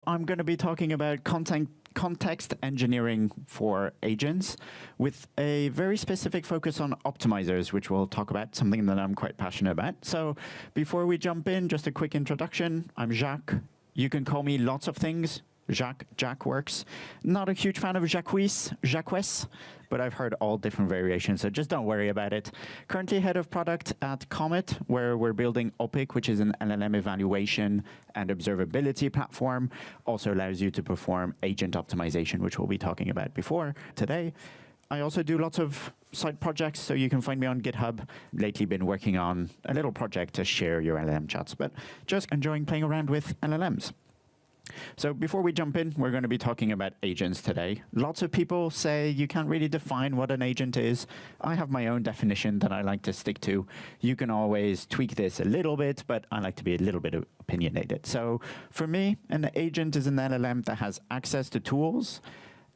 I'm going to be talking about context engineering for agents with a very specific focus on optimizers, which we'll talk about, something that I'm quite passionate about. So before we jump in, just a quick introduction. I'm Jacques. You can call me lots of things. Jacques works. Not a huge fan of Jacques, but I've heard all different variations, so just don't worry about it. Currently head of product at Comet, where we're building PEC, which is an LLM evaluation and observability platform. Also allows you to perform agent optimization, which we'll be talking about before today. I also do lots of side projects, so you can find me on GitHub. Lately been working on a little project to share your LLM chats, but just enjoying playing around with LLMs. So before we jump in, we're going to be talking about agents today. Lots of people say you can't really define what an agent is. I have my own definition that I like to stick to. You can always tweak this a little bit, but I like to be a little bit opinionated. So for me, an agent is an LLM that has access to tools.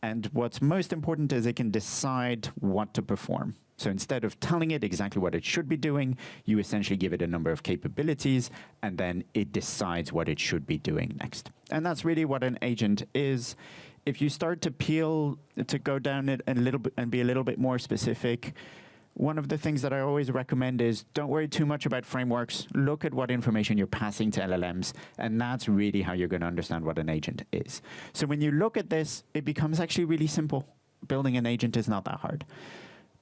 And what's most important is it can decide what to perform. So instead of telling it exactly what it should be doing, you essentially give it a number of capabilities, and then it decides what it should be doing next. And that's really what an agent is. If you start to go down it a little bit and be a little bit more specific, one of the things that I always recommend is don't worry too much about frameworks. Look at what information you're passing to LLMs, and that's really how you're going to understand what an agent is. So when you look at this, it becomes actually really simple. Building an agent is not that hard.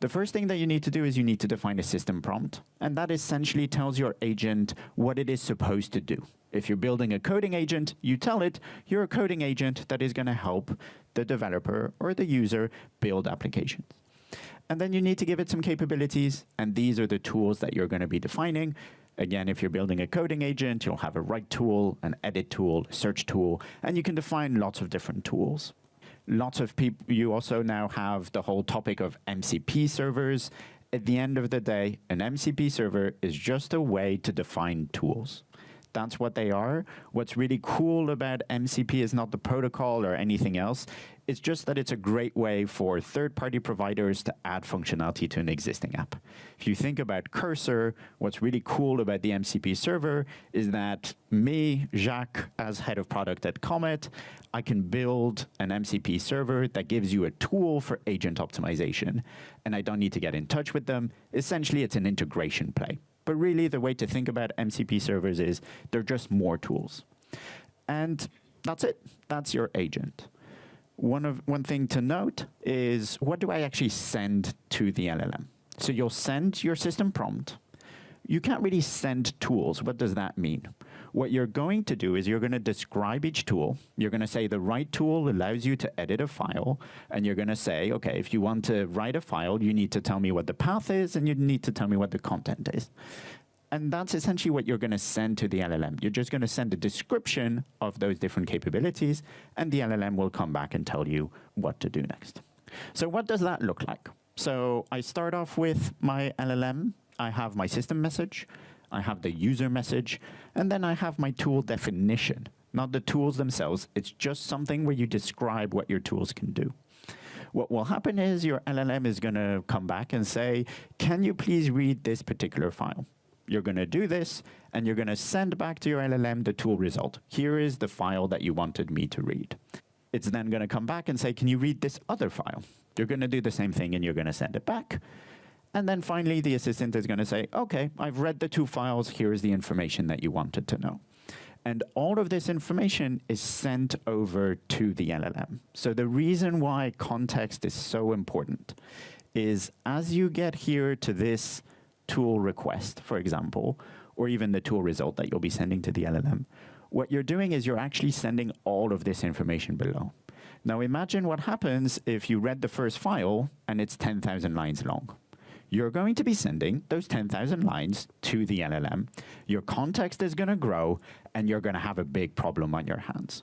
The first thing that you need to do is you need to define a system prompt, and that essentially tells your agent what it is supposed to do. If you're building a coding agent, you tell it you're a coding agent that is going to help the developer or the user build applications. And then you need to give it some capabilities, and these are the tools that you're going to be defining. Again, if you're building a coding agent, you'll have a write tool, an edit tool, a search tool, and you can define lots of different tools. Lots of people, you also now have the whole topic of MCP servers. At the end of the day, an MCP server is just a way to define tools. That's what they are. What's really cool about MCP is not the protocol or anything else. It's just that it's a great way for third-party providers to add functionality to an existing app. If you think about Cursor, what's really cool about the MCP server is that me, Jacques, as head of product at Comet, I can build an MCP server that gives you a tool for agent optimization, and I don't need to get in touch with them. Essentially, it's an integration play. But really, the way to think about MCP servers is they're just more tools. And that's it. That's your agent. One thing to note is, what do I actually send to the LLM? So you'll send your system prompt. You can't really send tools. What does that mean? What you're going to do is you're going to describe each tool. You're going to say the right tool allows you to edit a file. And you're going to say, okay, if you want to write a file, you need to tell me what the path is, and you need to tell me what the content is. And that's essentially what you're going to send to the LLM. You're just going to send a description of those different capabilities, and the LLM will come back and tell you what to do next. So what does that look like? So I start off with my LLM. I have my system message, I have the user message, and then I have my tool definition. Not the tools themselves, it's just something where you describe what your tools can do. What will happen is your LLM is going to come back and say, can you please read this particular file? You're going to do this, and you're going to send back to your LLM the tool result. Here is the file that you wanted me to read. It's then going to come back and say, can you read this other file? You're going to do the same thing, and you're going to send it back. And then finally, the assistant is going to say, okay, I've read the two files. Here is the information that you wanted to know. And all of this information is sent over to the LLM. So the reason why context is so important is as you get here to this tool request, for example, or even the tool result that you'll be sending to the LLM, what you're doing is you're actually sending all of this information below. Now imagine what happens if you read the first file and it's 10,000 lines long. You're going to be sending those 10,000 lines to the LLM. Your context is going to grow, and you're going to have a big problem on your hands.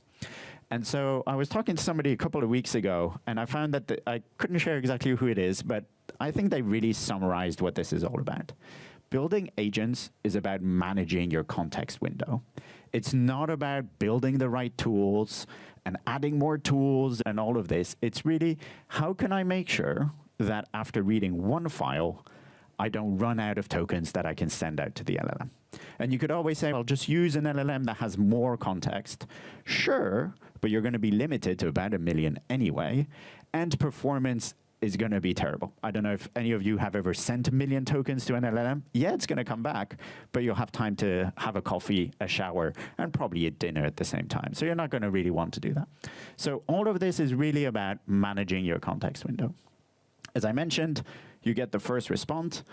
And so I was talking to somebody a couple of weeks ago, and I found that I couldn't share exactly who it is, but I think they really summarized what this is all about. Building agents is about managing your context window. It's not about building the right tools and adding more tools and all of this. It's really, how can I make sure that after reading one file, I don't run out of tokens that I can send out to the LLM? And you could always say, I'll just use an LLM that has more context. Sure, but you're going to be limited to about 1 million anyway, and performance is going to be terrible. I don't know if any of you have ever sent 1 million tokens to an LLM. Yeah, it's going to come back, but you'll have time to have a coffee, a shower, and probably eat dinner at the same time. So you're not going to really want to do that. So all of this is really about managing your context window. As I mentioned, you get the first response,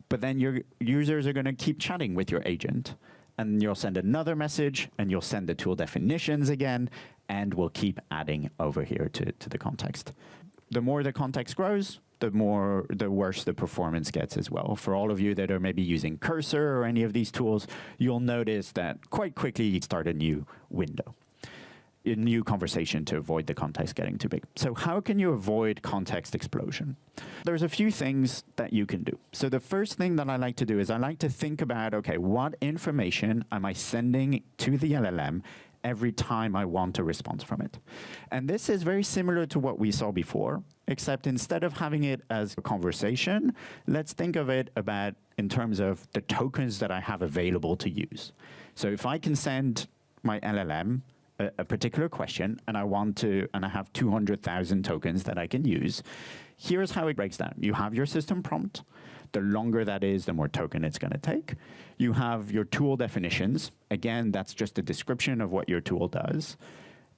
but then your users are going to keep chatting with your agent. And you'll send another message, and you'll send the tool definitions again, and we'll keep adding over here to the context. The more the context grows, the worse the performance gets as well. For all of you that are maybe using Cursor or any of these tools, you'll notice that quite quickly you start a new window, a new conversation to avoid the context getting too big. So how can you avoid context explosion? There's a few things that you can do. So the first thing that I like to do is I like to think about, okay, what information am I sending to the LLM every time I want a response from it? And this is very similar to what we saw before, except instead of having it as a conversation, let's think of it about in terms of the tokens that I have available to use. So if I can send my LLM a particular question, and I have 200,000 tokens that I can use, here's how it breaks down. You have your system prompt. The longer that is, the more token it's going to take. You have your tool definitions. Again, that's just a description of what your tool does.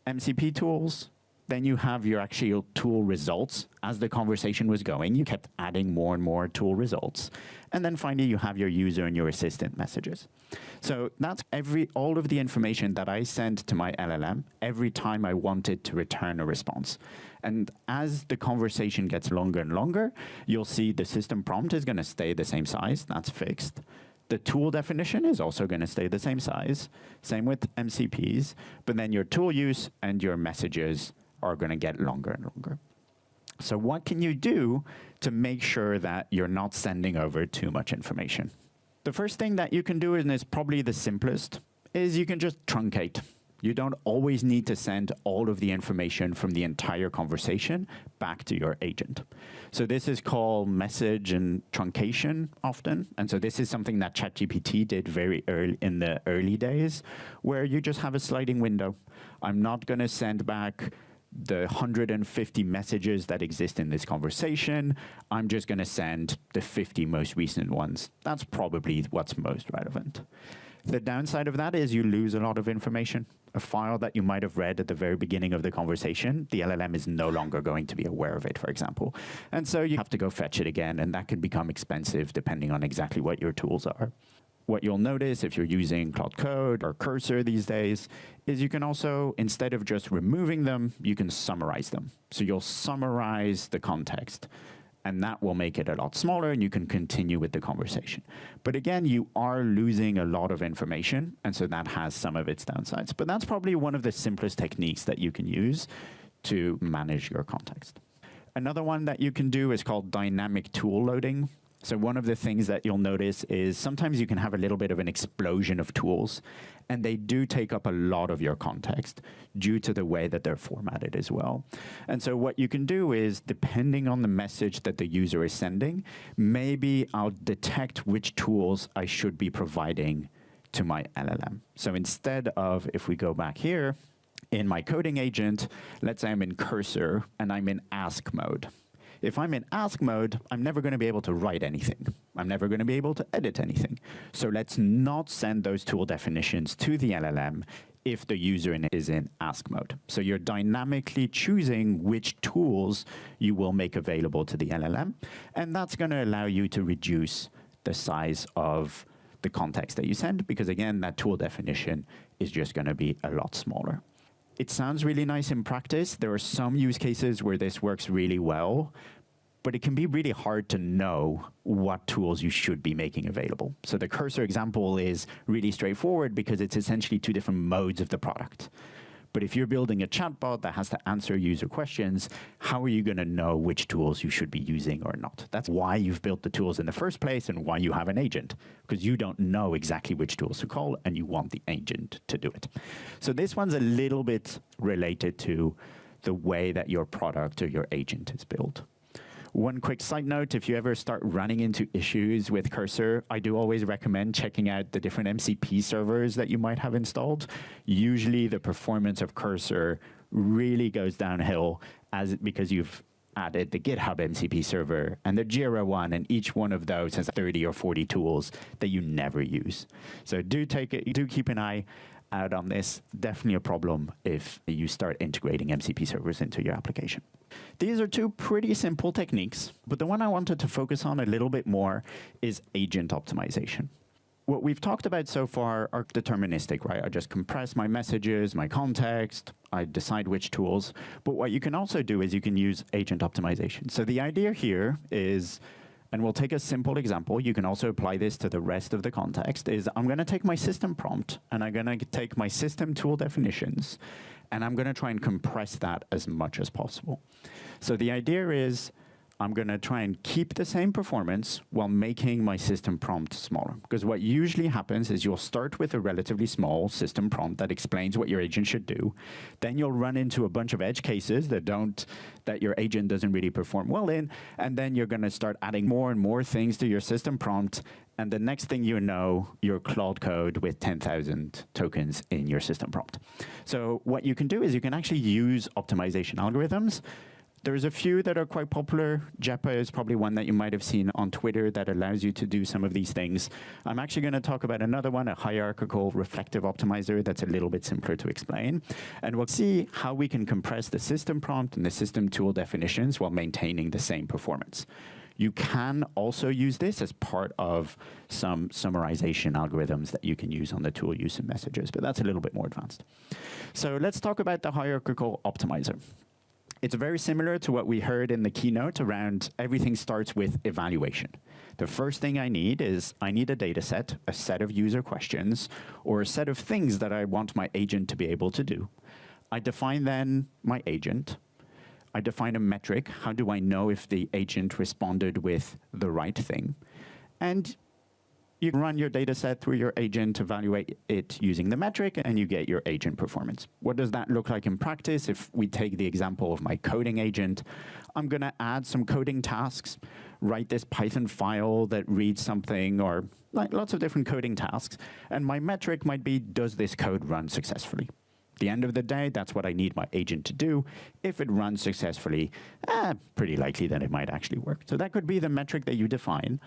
MCP tools. Then you have your actual tool results. As the conversation was going, you kept adding more and more tool results. And then finally, you have your user and your assistant messages. So that's all of the information that I send to my LLM every time I wanted to return a response. And as the conversation gets longer and longer, you'll see the system prompt is going to stay the same size. That's fixed. The tool definition is also going to stay the same size. Same with MCPs. But then your tool use and your messages are going to get longer and longer. So what can you do to make sure that you're not sending over too much information? The first thing that you can do, and is probably the simplest, is you can just truncate. You don't always need to send all of the information from the entire conversation back to your agent. So this is called message and truncation often. And so this is something that ChatGPT did very early in the early days, where you just have a sliding window. I'm not going to send back the 150 messages that exist in this conversation. I'm just going to send the 50 most recent ones. That's probably what's most relevant. The downside of that is you lose a lot of information. A file that you might have read at the very beginning of the conversation, the LLM is no longer going to be aware of it, for example. And so you have to go fetch it again, and that can become expensive depending on exactly what your tools are. What you'll notice if you're using Cloud Code or Cursor these days is you can also, instead of just removing them, you can summarize them. So you'll summarize the context, and that will make it a lot smaller, and you can continue with the conversation. But again, you are losing a lot of information, and so that has some of its downsides. But that's probably one of the simplest techniques that you can use to manage your context. Another one that you can do is called dynamic tool loading. So one of the things that you'll notice is sometimes you can have a little bit of an explosion of tools, and they do take up a lot of your context due to the way that they're formatted as well. And so what you can do is, depending on the message that the user is sending, maybe I'll detect which tools I should be providing to my LLM. So instead of, if we go back here, in my coding agent, let's say I'm in Cursor and I'm in ask mode. If I'm in ask mode, I'm never going to be able to write anything. I'm never going to be able to edit anything. So let's not send those tool definitions to the LLM if the user is in ask mode. So you're dynamically choosing which tools you will make available to the LLM, and that's going to allow you to reduce the size of the context that you send, because again, that tool definition is just going to be a lot smaller. It sounds really nice in practice. There are some use cases where this works really well, but it can be really hard to know what tools you should be making available. So the Cursor example is really straightforward because it's essentially two different modes of the product. But if you're building a chatbot that has to answer user questions, how are you going to know which tools you should be using or not? That's why you've built the tools in the first place and why you have an agent, because you don't know exactly which tools to call and you want the agent to do it. So this one's a little bit related to the way that your product or your agent is built. One quick side note, if you ever start running into issues with Cursor, I do always recommend checking out the different MCP servers that you might have installed. Usually the performance of Cursor really goes downhill because you've added the GitHub MCP server and the Jira one, and each one of those has 30 or 40 tools that you never use. So do keep an eye out on this. Definitely a problem if you start integrating MCP servers into your application. These are two pretty simple techniques, but the one I wanted to focus on a little bit more is agent optimization. What we've talked about so far are deterministic, right? I just compress my messages, my context, I decide which tools. But what you can also do is you can use agent optimization. So the idea here is, and we'll take a simple example, you can also apply this to the rest of the context, is I'm going to take my system prompt and I'm going to take my system tool definitions and I'm going to try and compress that as much as possible. So the idea is I'm going to try and keep the same performance while making my system prompt smaller. Because what usually happens is you'll start with a relatively small system prompt that explains what your agent should do. Then you'll run into a bunch of edge cases that your agent doesn't really perform well in. And then you're going to start adding more and more things to your system prompt. And the next thing you know, your Claude code with 10,000 tokens in your system prompt. So what you can do is you can actually use optimization algorithms. There's a few that are quite popular. JEPA is probably one that you might have seen on Twitter that allows you to do some of these things. I'm actually going to talk about another one, a hierarchical reflective optimizer that's a little bit simpler to explain. And we'll see how we can compress the system prompt and the system tool definitions while maintaining the same performance. You can also use this as part of some summarization algorithms that you can use on the tool use and messages, but that's a little bit more advanced. So let's talk about the hierarchical optimizer. It's very similar to what we heard in the keynote around everything starts with evaluation. The first thing I need is I need a data set, a set of user questions, or a set of things that I want my agent to be able to do. I define then my agent. I define a metric. How do I know if the agent responded with the right thing? And you run your data set through your agent, evaluate it using the metric, and you get your agent performance. What does that look like in practice? If we take the example of my coding agent, I'm going to add some coding tasks, write this Python file that reads something, or like lots of different coding tasks. And my metric might be, does this code run successfully? At the end of the day, that's what I need my agent to do. If it runs successfully, pretty likely that it might actually work. So that could be the metric that you define.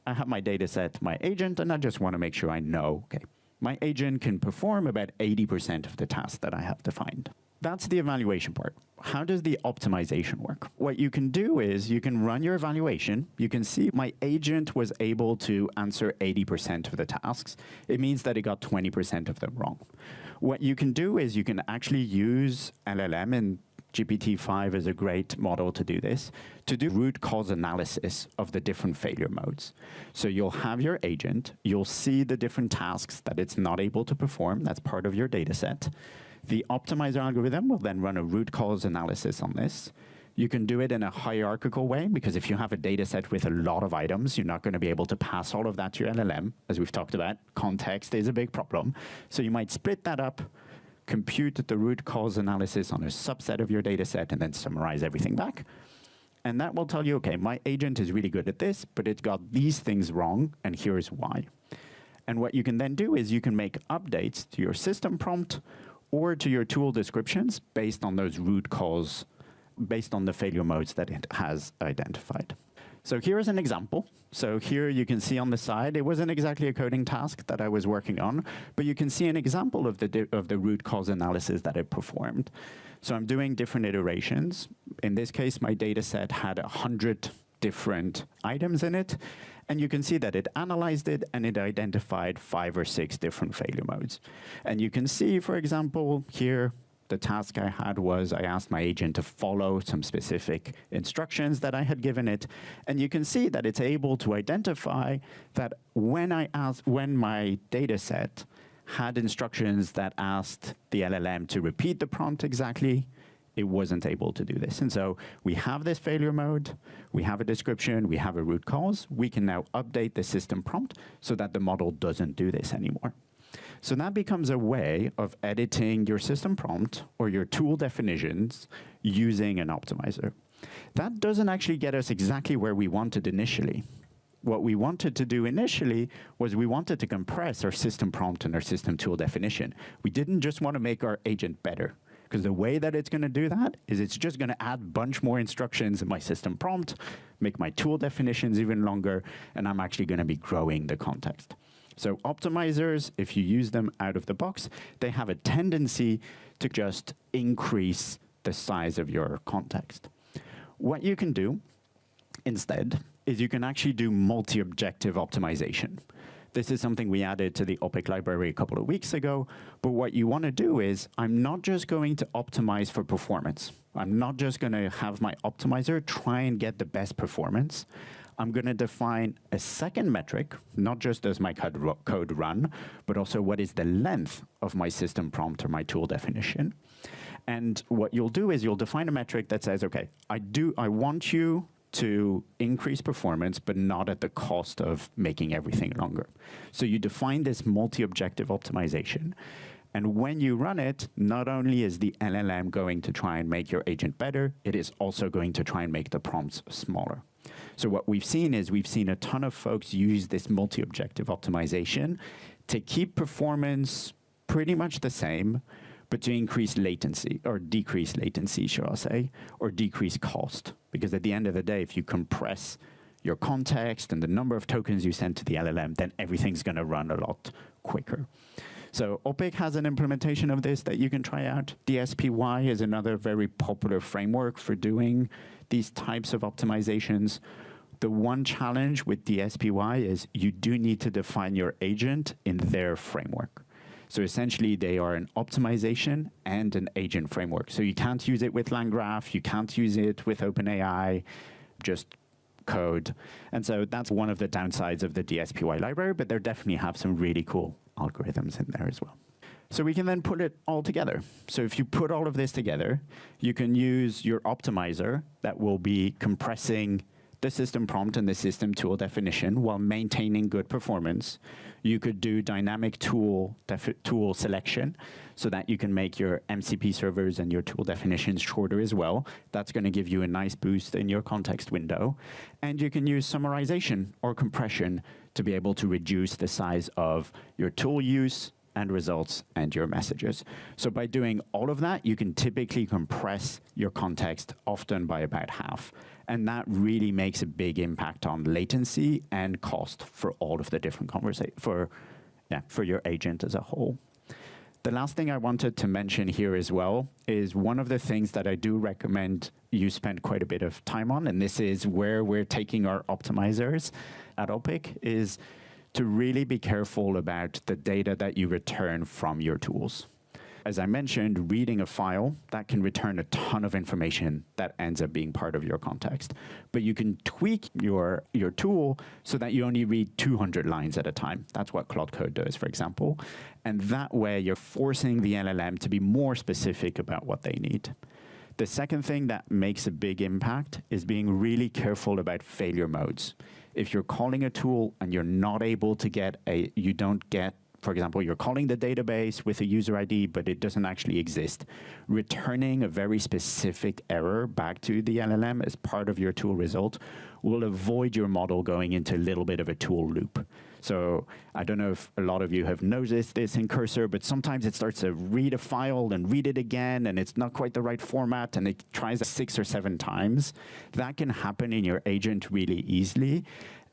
I have my data set, my agent, and I just want to make sure I know, okay, my agent can perform about 80% of the tasks that I have defined. That's the evaluation part. How does the optimization work? What you can do is you can run your evaluation. You can see my agent was able to answer 80% of the tasks. It means that it got 20% of them wrong. What you can do is you can actually use LLM, and GPT-5 is a great model to do this, to do root cause analysis of the different failure modes. So you'll have your agent, you'll see the different tasks that it's not able to perform, that's part of your data set. The optimizer algorithm will then run a root cause analysis on this. You can do it in a hierarchical way, because if you have a data set with a lot of items, you're not going to be able to pass all of that to your LLM. As we've talked about, context is a big problem. So you might split that up, compute the root cause analysis on a subset of your data set, and then summarize everything back. And that will tell you, okay, my agent is really good at this, but it got these things wrong, and here's why. And what you can then do is you can make updates to your system prompt or to your tool descriptions based on those root cause, based on the failure modes that it has identified. So here's an example. So here you can see on the side, it wasn't exactly a coding task that I was working on, but you can see an example of the root cause analysis that it performed. So I'm doing different iterations. In this case, my data set had 100 different items in it. And you can see that it analyzed it and it identified 5 or 6 different failure modes. And you can see, for example, here, the task I had was I asked my agent to follow some specific instructions that I had given it. And you can see that it's able to identify that when my data set had instructions that asked the LLM to repeat the prompt exactly, it wasn't able to do this. And so we have this failure mode, we have a description, we have a root cause. We can now update the system prompt so that the model doesn't do this anymore. So that becomes a way of editing your system prompt or your tool definitions using an optimizer. That doesn't actually get us exactly where we wanted initially. What we wanted to do initially was we wanted to compress our system prompt and our system tool definition. We didn't just want to make our agent better, because the way that it's going to do that is it's just going to add a bunch more instructions in my system prompt, make my tool definitions even longer, and I'm actually going to be growing the context. So optimizers, if you use them out of the box, they have a tendency to just increase the size of your context. What you can do instead is you can actually do multi-objective optimization. This is something we added to the OPEC library a couple of weeks ago, but what you want to do is, I'm not just going to optimize for performance. I'm not just going to have my optimizer try and get the best performance. I'm going to define a second metric, not just does my code run, but also what is the length of my system prompt or my tool definition. And what you'll do is you'll define a metric that says, okay, I want you to increase performance, but not at the cost of making everything longer. So you define this multi-objective optimization. And when you run it, not only is the LLM going to try and make your agent better, it is also going to try and make the prompts smaller. So what we've seen is we've seen a ton of folks use this multi-objective optimization to keep performance pretty much the same, but to increase latency, or decrease latency, shall I say, or decrease cost. Because at the end of the day, if you compress your context and the number of tokens you send to the LLM, then everything's going to run a lot quicker. So OPEC has an implementation of this that you can try out. DSPY is another very popular framework for doing these types of optimizations. The one challenge with DSPY is you do need to define your agent in their framework. So essentially, they are an optimization and an agent framework. So you can't use it with LangGraph, you can't use it with OpenAI, just code. And so that's one of the downsides of the DSPY library, but they definitely have some really cool algorithms in there as well. So we can then put it all together. So if you put all of this together, you can use your optimizer that will be compressing the system prompt and the system tool definition while maintaining good performance. You could do dynamic tool selection so that you can make your MCP servers and your tool definitions shorter as well. That's going to give you a nice boost in your context window. And you can use summarization or compression to be able to reduce the size of your tool use and results and your messages. So by doing all of that, you can typically compress your context often by about half. And that really makes a big impact on latency and cost for all of the different for your agent as a whole. The last thing I wanted to mention here as well is one of the things that I do recommend you spend quite a bit of time on, and this is where we're taking our optimizers at OPEC, is to really be careful about the data that you return from your tools. As I mentioned, reading a file, that can return a ton of information that ends up being part of your context. But you can tweak your tool so that you only read 200 lines at a time. That's what Claude Code does, for example. And that way, you're forcing the LLM to be more specific about what they need. The second thing that makes a big impact is being really careful about failure modes. If you're calling a tool and you're not able to for example, you're calling the database with a user ID, but it doesn't actually exist, returning a very specific error back to the LLM as part of your tool result will avoid your model going into a little bit of a tool loop. So I don't know if a lot of you have noticed this in Cursor, but sometimes it starts to read a file and read it again, and it's not quite the right format, and it tries 6 or 7 times. That can happen in your agent really easily.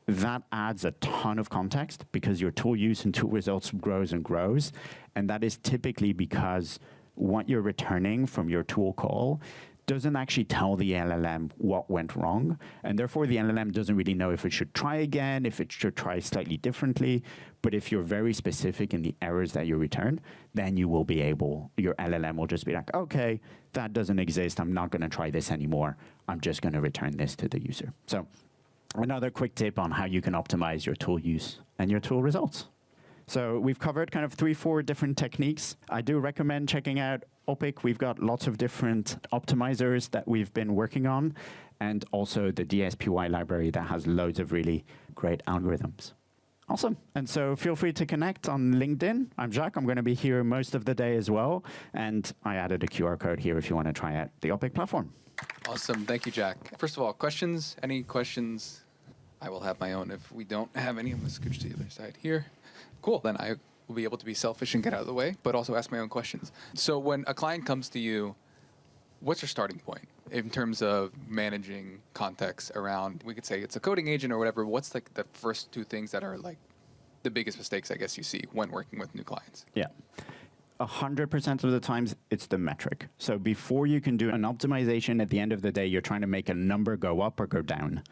That adds a ton of context because your tool use and tool results grows and grows. And that is typically because what you're returning from your tool call doesn't actually tell the LLM what went wrong. And therefore, the LLM doesn't really know if it should try again, if it should try slightly differently. But if you're very specific in the errors that you return, then you will be able, your LLM will just be like, okay, that doesn't exist. I'm not going to try this anymore. I'm just going to return this to the user. So another quick tip on how you can optimize your tool use and your tool results. So we've covered kind of 3-4 different techniques. I do recommend checking out OPEC. We've got lots of different optimizers that we've been working on, and also the DSPY library that has loads of really great algorithms. Awesome. And so feel free to connect on LinkedIn. I'm Jacques. I'm going to be here most of the day as well. And I added a QR code here if you want to try out the OPEC platform. Awesome. Thank you, Jacques. First of all, questions? Any questions? I will have my own. If we don't have any, I'm going to scooch to the other side here. Cool. Then I will be able to be selfish and get out of the way, but also ask my own questions. So when a client comes to you, what's your starting point in terms of managing context around, we could say it's a coding agent or whatever, what's like the first two things that are like the biggest mistakes, I guess, you see when working with new clients? Yeah. 100% of the times, it's the metric. So before you can do an optimization, at the end of the day, you're trying to make a number go up or go down.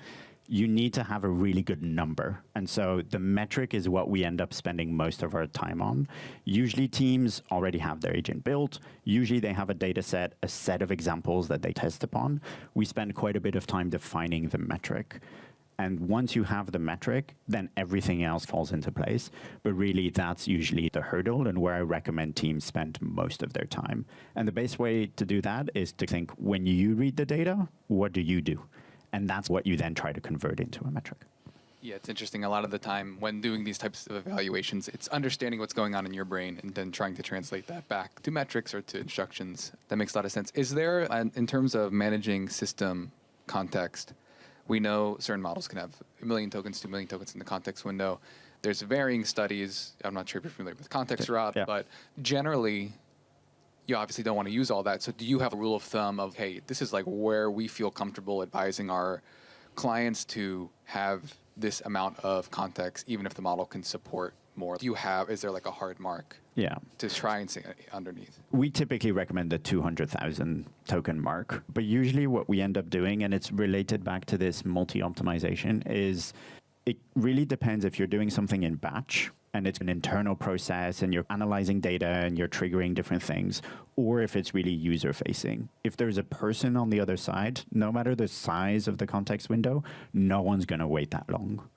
You need to have a really good number. And so the metric is what we end up spending most of our time on. Usually teams already have their agent built. Usually they have a data set, a set of examples that they test upon. We spend quite a bit of time defining the metric. And once you have the metric, then everything else falls into place. But really, that's usually the hurdle and where I recommend teams spend most of their time. And the best way to do that is to think, when you read the data, what do you do? And that's what you then try to convert into a metric. Yeah, it's interesting. A lot of the time when doing these types of evaluations, it's understanding what's going on in your brain and then trying to translate that back to metrics or to instructions. That makes a lot of sense. Is there, in terms of managing system context, we know certain models can have 1 million tokens, 2 million tokens in the context window. There's varying studies. I'm not sure if you're familiar with context or not, but generally, you obviously don't want to use all that. So do you have a rule of thumb of, hey, this is like where we feel comfortable advising our clients to have this amount of context, even if the model can support more? Is there like a hard mark to try and see underneath? We typically recommend the 200,000 token mark. But usually what we end up doing, and it's related back to this multi-optimization, is it really depends if you're doing something in batch, and it's an internal process and you're analyzing data and you're triggering different things, or if it's really user-facing. If there's a person on the other side, no matter the size of the context window, no one's going to wait that long.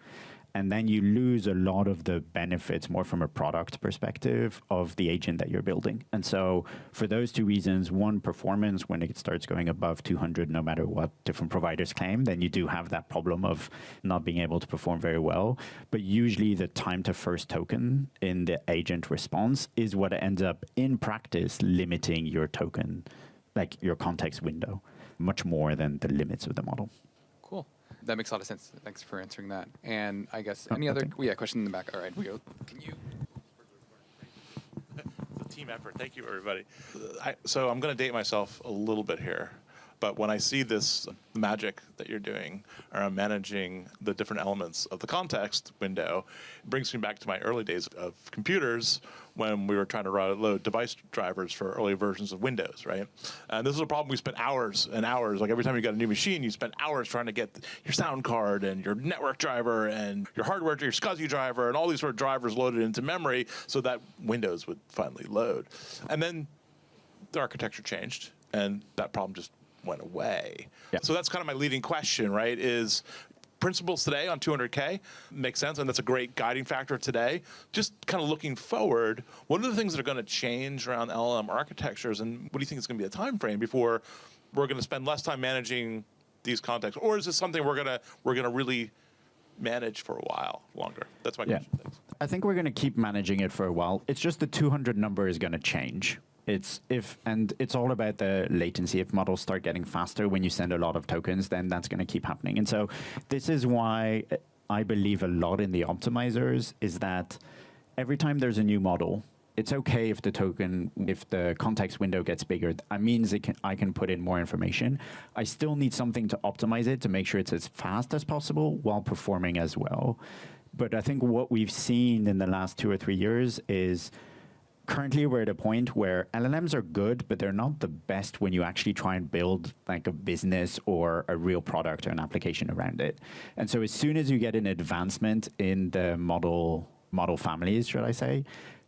And then you lose a lot of the benefits more from a product perspective of the agent that you're building. And so for those two reasons, one, performance, when it starts going above 200, no matter what different providers claim, then you do have that problem of not being able to perform very well. But usually the time to first token in the agent response is what ends up in practice limiting your token, like your context window, much more than the limits of the model. Cool. That makes a lot of sense. Thanks for answering that. And I guess any other question in the back? All right, we go. Can you? It's a team effort. Thank you, everybody. So I'm going to date myself a little bit here. But when I see this magic that you're doing around managing the different elements of the context window, it brings me back to my early days of computers when we were trying to load device drivers for early versions of Windows, right? And this was a problem we spent hours and hours. Like every time you got a new machine, you spent hours trying to get your sound card and your network driver and your hardware, your SCSI driver, and all these sort of drivers loaded into memory so that Windows would finally load. And then the architecture changed, and that problem just went away. Yeah. So that's kind of my leading question, right? Is principles today on 200K makes sense, and that's a great guiding factor today. Just kind of looking forward, what are the things that are going to change around LLM architectures, and what do you think is going to be a time frame before we're going to spend less time managing these contexts, or is this something we're going to really manage for a while longer? That's my question. Thanks. I think we're going to keep managing it for a while. It's just the 200 number is going to change. It's all about the latency. If models start getting faster when you send a lot of tokens, then that's going to keep happening. And so this is why I believe a lot in the optimizers is that every time there's a new model, it's okay if the context window gets bigger. That means I can put in more information. I still need something to optimize it to make sure it's as fast as possible while performing as well. But I think what we've seen in the last 2 or 3 years is currently we're at a point where LLMs are good, but they're not the best when you actually try and build like a business or a real product or an application around it. And so as soon as you get an advancement in the model families, should I say,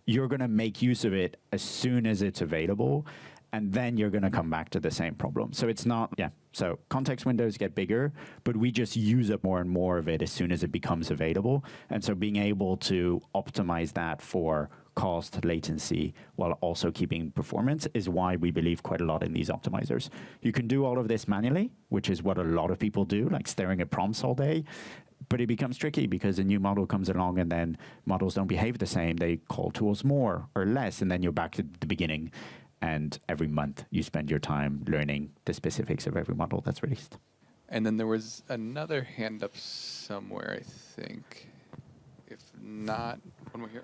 you're going to make use of it as soon as it's available, and then you're going to come back to the same problem. So it's not, so context windows get bigger, but we just use up more and more of it as soon as it becomes available. And so being able to optimize that for cost, latency, while also keeping performance is why we believe quite a lot in these optimizers. You can do all of this manually, which is what a lot of people do, like staring at prompts all day. But it becomes tricky because a new model comes along and then models don't behave the same. They call tools more or less, and then you're back to the beginning. And every month you spend your time learning the specifics of every model that's released. And then there was another hand up somewhere, I think. If not, one more here.